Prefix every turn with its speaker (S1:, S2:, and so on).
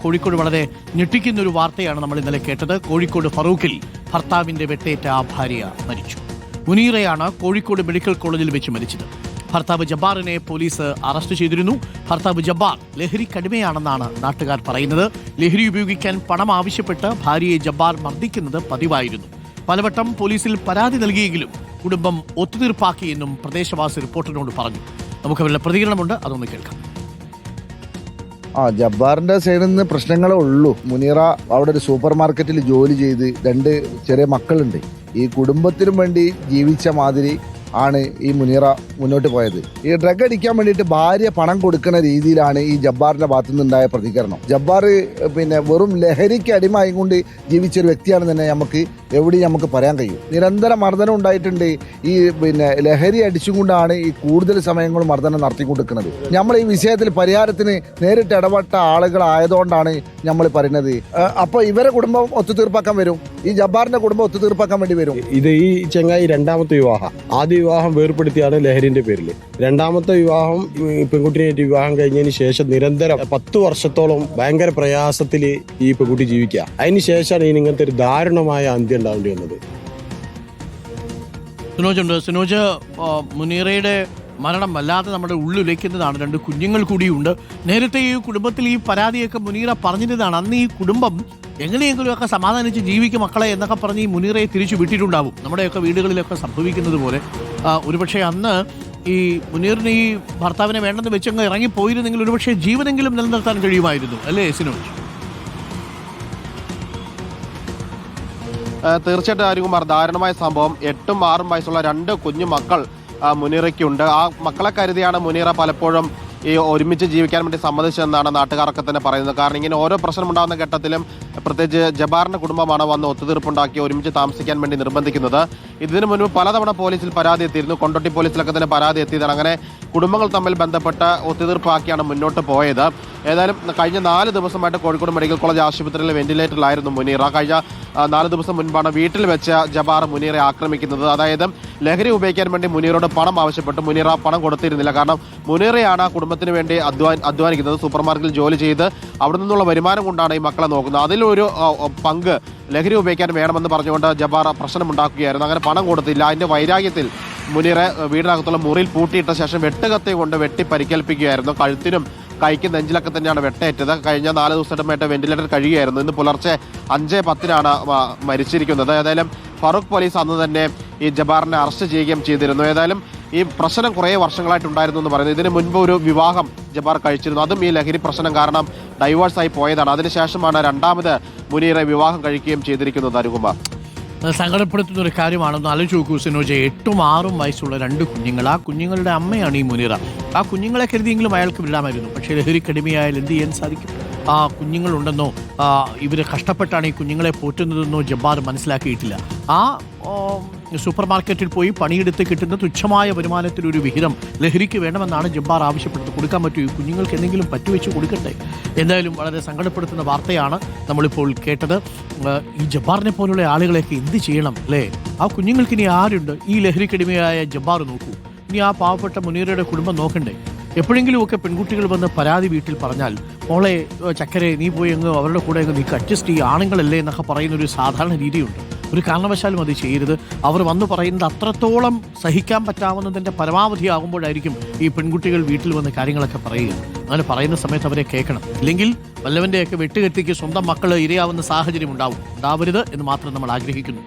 S1: കോഴിക്കോട് വളരെ ഞെട്ടിക്കുന്ന ഒരു വാർത്തയാണ് നമ്മൾ ഇന്നലെ കേട്ടത്. കോഴിക്കോട് ഫറൂഖിൽ ഭർത്താവിന്റെ വെട്ടേറ്റ ഭാര്യ മരിച്ചു. മുനീറയാണ് കോഴിക്കോട് മെഡിക്കൽ കോളേജിൽ വെച്ച് മരിച്ചത്. ഭർത്താവ് ജബ്ബാറിനെ പോലീസ് അറസ്റ്റ് ചെയ്തിരുന്നു. ഭർത്താവ് ജബ്ബാർ ലഹരിക്കടിമയാണെന്നാണ് നാട്ടുകാർ പറയുന്നത്. ലഹരി ഉപയോഗിക്കാൻ പണം ആവശ്യപ്പെട്ട് ഭാര്യയെ ജബ്ബാർ മർദ്ദിക്കുന്നത് പതിവായിരുന്നു. പലവട്ടം പോലീസിൽ പരാതി നൽകിയെങ്കിലും കുടുംബം ഒത്തുതീർപ്പാക്കിയെന്നും പ്രദേശവാസി റിപ്പോർട്ടറിനോട് പറഞ്ഞു. നമുക്ക് അവരുടെ പ്രതികരണമുണ്ട്, അതൊന്ന് കേൾക്കാം.
S2: ജബ്ബാറിന്റെ സൈഡിൽ നിന്ന് പ്രശ്നങ്ങളേ ഉള്ളൂ. മുനീറ അവിടെ ഒരു സൂപ്പർ മാർക്കറ്റിൽ ജോലി ചെയ്ത് 2 ചെറിയ മക്കളുണ്ട്. ഈ കുടുംബത്തിനും വേണ്ടി ജീവിച്ച മാതിരി ആണ് ഈ മുനീറ മുന്നോട്ട് പോയത്. ഈ ഡ്രഗ് അടിക്കാൻ വേണ്ടിയിട്ട് ഭാര്യ പണം കൊടുക്കുന്ന രീതിയിലാണ് ഈ ജബ്ബാറിന്റെ ഭാഗത്തു നിന്നുണ്ടായ പ്രതികരണം. ജബ്ബാർ വെറും ലഹരിക്ക് അടിമായി കൊണ്ട് ജീവിച്ച ഒരു വ്യക്തിയാണ് തന്നെ എവിടെയും നമുക്ക് പറയാൻ കഴിയും. നിരന്തര മർദ്ദനം ഉണ്ടായിട്ടുണ്ട്. ഈ ലഹരി അടിച്ചും കൊണ്ടാണ് ഈ കൂടുതൽ സമയങ്ങളും മർദ്ദനം നടത്തിക്കൊണ്ടിരിക്കുന്നത്. നമ്മൾ ഈ വിഷയത്തിൽ പരിഹാരത്തിന് നേരിട്ട് ഇടപെട്ട ആളുകളായതുകൊണ്ടാണ് നമ്മൾ പറയുന്നത്. അപ്പൊ ഇവരെ കുടുംബം ഒത്തുതീർപ്പാക്കാൻ വരും, ഈ ജബ്ബാറിന്റെ കുടുംബം ഒത്തുതീർപ്പാക്കാൻ വേണ്ടി വരും.
S3: ഇത് ഈ ചങ്ങായി രണ്ടാമത്തെ വിവാഹം, ആദ്യ വിവാഹം വേർപ്പെടുത്തിയാണ് ലഹരിന്റെ പേരിൽ. രണ്ടാമത്തെ വിവാഹം പെൺകുട്ടിനായിട്ട് വിവാഹം കഴിഞ്ഞതിന് ശേഷം നിരന്തരം 10 വർഷത്തോളം ഭയങ്കര പ്രയാസത്തിൽ ഈ പെൺകുട്ടി ജീവിക്കുക. അതിന് ശേഷമാണ് ഇനി ഇങ്ങനത്തെ ഒരു ദാരുണമായ അന്ത്യം ഉണ്ടാവേണ്ടി വന്നത്.
S1: സിനോജ്, മുനീറയുടെ മരണം വല്ലാതെ നമ്മുടെ ഉള്ളുലയ്ക്കുന്നതാണ്. 2 കുഞ്ഞുങ്ങൾ കൂടിയുണ്ട്. നേരത്തെ ഈ കുടുംബത്തിൽ ഈ പരാതിയൊക്കെ മുനീറ പറഞ്ഞിരുന്നതാണ്. അന്ന് ഈ കുടുംബം എങ്ങനെയെങ്കിലുമൊക്കെ സമാധാനിച്ച് ജീവിക്കും മക്കളെ എന്നൊക്കെ പറഞ്ഞ് ഈ മുനീറയെ തിരിച്ചു വിട്ടിട്ടുണ്ടാവും. നമ്മുടെയൊക്കെ വീടുകളിലൊക്കെ സംഭവിക്കുന്നത് പോലെ. ഒരുപക്ഷെ അന്ന് ഈ മുനീറിന് ഈ ഭർത്താവിനെ വേണ്ടെന്ന് വെച്ചങ്ങ് ഇറങ്ങിപ്പോയിരുന്നെങ്കിൽ ഒരുപക്ഷെ ജീവനെങ്കിലും നിലനിർത്താൻ കഴിയുമായിരുന്നു, അല്ലേ സിനോജ്?
S4: തീർച്ചയായിട്ടും അരുകുമാർ, ദാരുണമായ സംഭവം. 8ഉം 6ഉം വയസ്സുള്ള 2 കുഞ്ഞു മക്കൾ മുനീറയ്ക്കുണ്ട്. ആ മക്കളെ കരുതിയാണ് മുനീറ പലപ്പോഴും ഈ ഒരുമിച്ച് ജീവിക്കാൻ വേണ്ടി സമ്മതിച്ചതെന്നാണ് നാട്ടുകാരൊക്കെ തന്നെ പറയുന്നത്. കാരണം ഇങ്ങനെ ഓരോ പ്രശ്നമുണ്ടാകുന്ന ഘട്ടത്തിലും പ്രത്യേകിച്ച് ജബ്ബാറിന്റെ കുടുംബമാണ് വന്ന് ഒത്തുതീർപ്പുണ്ടാക്കി ഒരുമിച്ച് താമസിക്കാൻ വേണ്ടി നിർബന്ധിക്കുന്നത്. ഇതിനു മുൻപ് പലതവണ പോലീസിൽ പരാതി എത്തിയിരുന്നു. കൊണ്ടോട്ടി പോലീസിലൊക്കെ തന്നെ പരാതി എത്തിയതാണ്. അങ്ങനെ കുടുംബങ്ങൾ തമ്മിൽ ബന്ധപ്പെട്ട് ഒത്തുതീർപ്പാക്കിയാണ് മുന്നോട്ട് പോയത്. ഏതായാലും കഴിഞ്ഞ 4 ദിവസമായിട്ട് കോഴിക്കോട് മെഡിക്കൽ കോളേജ് ആശുപത്രിയിൽ വെന്റിലേറ്ററിലായിരുന്നു മുനീറ. കഴിഞ്ഞ 4 ദിവസം മുൻപാണ് വീട്ടിൽ വെച്ച് ജബ്ബാർ മുനീറെ ആക്രമിക്കുന്നത്. അതായത് ലഹരി ഉപയോഗിക്കാൻ വേണ്ടി മുനീറോട് പണം ആവശ്യപ്പെട്ടു. മുനീറ പണം കൊടുത്തിരുന്നില്ല. കാരണം മുനീറയാണ് കുടുംബത്തിന് വേണ്ടി അധ്വാനിക്കുന്നത്. സൂപ്പർ മാർക്കറ്റിൽ ജോലി ചെയ്ത് അവിടെ നിന്നുള്ള വരുമാനം കൊണ്ടാണ് ഈ മക്കളെ നോക്കുന്നത്. അതിലൊരു പങ്ക് ലഹരി ഉപയോഗിക്കാൻ വേണമെന്ന് പറഞ്ഞുകൊണ്ട് ജബ്ബാർ പ്രശ്നമുണ്ടാക്കുകയായിരുന്നു. അങ്ങനെ പണം കൊടുത്തില്ല. അതിന്റെ വൈരാഗ്യത്തിൽ മുനീറെ വീടിനകത്തുള്ള മുറിയിൽ പൂട്ടിയിട്ട ശേഷം വെട്ടുകത്തി കൊണ്ട് വെട്ടി പരിക്കേൽപ്പിക്കുകയായിരുന്നു. കഴുത്തിനും കൈക്ക് നെഞ്ചിലൊക്കെ തന്നെയാണ് വെട്ടേറ്റത്. കഴിഞ്ഞ 4 ദിവസമായിട്ട് വെന്റിലേറ്റർ കഴിയുകയായിരുന്നു. ഇന്ന് പുലർച്ചെ 5:10 മരിച്ചിരിക്കുന്നത്. ഏതായാലും ഫറൂഖ് പോലീസ് അന്ന് തന്നെ ഈ ജബ്ബാറിനെ അറസ്റ്റ് ചെയ്യുകയും ചെയ്തിരുന്നു. ഏതായാലും ഈ പ്രശ്നം കുറേ വർഷങ്ങളായിട്ടുണ്ടായിരുന്നു എന്ന് പറയുന്നത്. ഇതിന് മുൻപ് ഒരു വിവാഹം ജബ്ബാർ കഴിച്ചിരുന്നു. അതും ഈ ലഹരി പ്രശ്നം കാരണം ഡൈവേഴ്സായി പോയതാണ്. അതിനുശേഷമാണ് 2ാമത് മുനീറെ വിവാഹം കഴിക്കുകയും ചെയ്തിരിക്കുന്നത്. അരുകുമാർ,
S1: സങ്കടപ്പെടുത്തുന്ന ഒരു കാര്യമാണെന്ന് ആലോചിച്ച് നോക്കൂ സിനോജ്. 8ഉം 6ഉം വയസ്സുള്ള 2 കുഞ്ഞുങ്ങൾ. ആ കുഞ്ഞുങ്ങളുടെ അമ്മയാണ് ഈ മുനീറ. ആ കുഞ്ഞുങ്ങളെ കരുതിയെങ്കിലും അയാൾക്ക് വിടാമായിരുന്നു. പക്ഷേ ലഹരിക്കടിമയായാൽ എന്ത് ചെയ്യാൻ സാധിക്കും? ആ കുഞ്ഞുങ്ങളുണ്ടെന്നോ ഇവർ കഷ്ടപ്പെട്ടാണ് ഈ കുഞ്ഞുങ്ങളെ പോറ്റുന്നതെന്നോ ജബ്ബാർ മനസ്സിലാക്കിയിട്ടില്ല. ആ സൂപ്പർ മാർക്കറ്റിൽ പോയി പണിയെടുത്ത് കിട്ടുന്ന തുച്ഛമായ വരുമാനത്തിലൊരു വിഹിതം ലഹരിക്ക് വേണമെന്നാണ് ജബ്ബാർ ആവശ്യപ്പെട്ടത്. കൊടുക്കാൻ പറ്റൂ? ഈ കുഞ്ഞുങ്ങൾക്ക് എന്തെങ്കിലും പറ്റുവെച്ച് കൊടുക്കട്ടെ. എന്തായാലും വളരെ സങ്കടപ്പെടുത്തുന്ന വാർത്തയാണ് നമ്മളിപ്പോൾ കേട്ടത്. ഈ ജബ്ബാറിനെ പോലുള്ള ആളുകളെയൊക്കെ എന്ത് ചെയ്യണം, അല്ലേ? ആ കുഞ്ഞുങ്ങൾക്ക് ഇനി ആരുണ്ട്? ഈ ലഹരിക്കടിമയായ ജബ്ബാർ നോക്കൂ. ഇനി ആ പാവപ്പെട്ട മുനീറയുടെ കുടുംബം നോക്കണ്ടേ? എപ്പോഴെങ്കിലുമൊക്കെ പെൺകുട്ടികൾ വന്ന് പരാതി വീട്ടിൽ പറഞ്ഞാൽ, മോളെ ചക്കരെ നീ പോയി അങ്ങ് അവരുടെ കൂടെ അങ്ങ് നീക്ക് അഡ്ജസ്റ്റ് ചെയ്യുക, ആണുങ്ങളല്ലേ എന്നൊക്കെ പറയുന്നൊരു സാധാരണ രീതിയുണ്ട്. ഒരു കാരണവശാലും അത് ചെയ്യരുത്. അവർ വന്ന് പറയുന്നത് അത്രത്തോളം സഹിക്കാൻ പറ്റാവുന്നതിൻ്റെ പരമാവധി ആകുമ്പോഴായിരിക്കും ഈ പെൺകുട്ടികൾ വീട്ടിൽ വന്ന് കാര്യങ്ങളൊക്കെ പറയുക. അങ്ങനെ പറയുന്ന സമയത്ത് അവരെ കേൾക്കണം. ഇല്ലെങ്കിൽ വല്ലവൻ്റെയൊക്കെ വെട്ടുകെട്ടിക്ക് സ്വന്തം മക്കൾ ഇരയാവുന്ന സാഹചര്യം ഉണ്ടാവരുത് എന്ന് മാത്രം നമ്മൾ ആഗ്രഹിക്കുന്നു.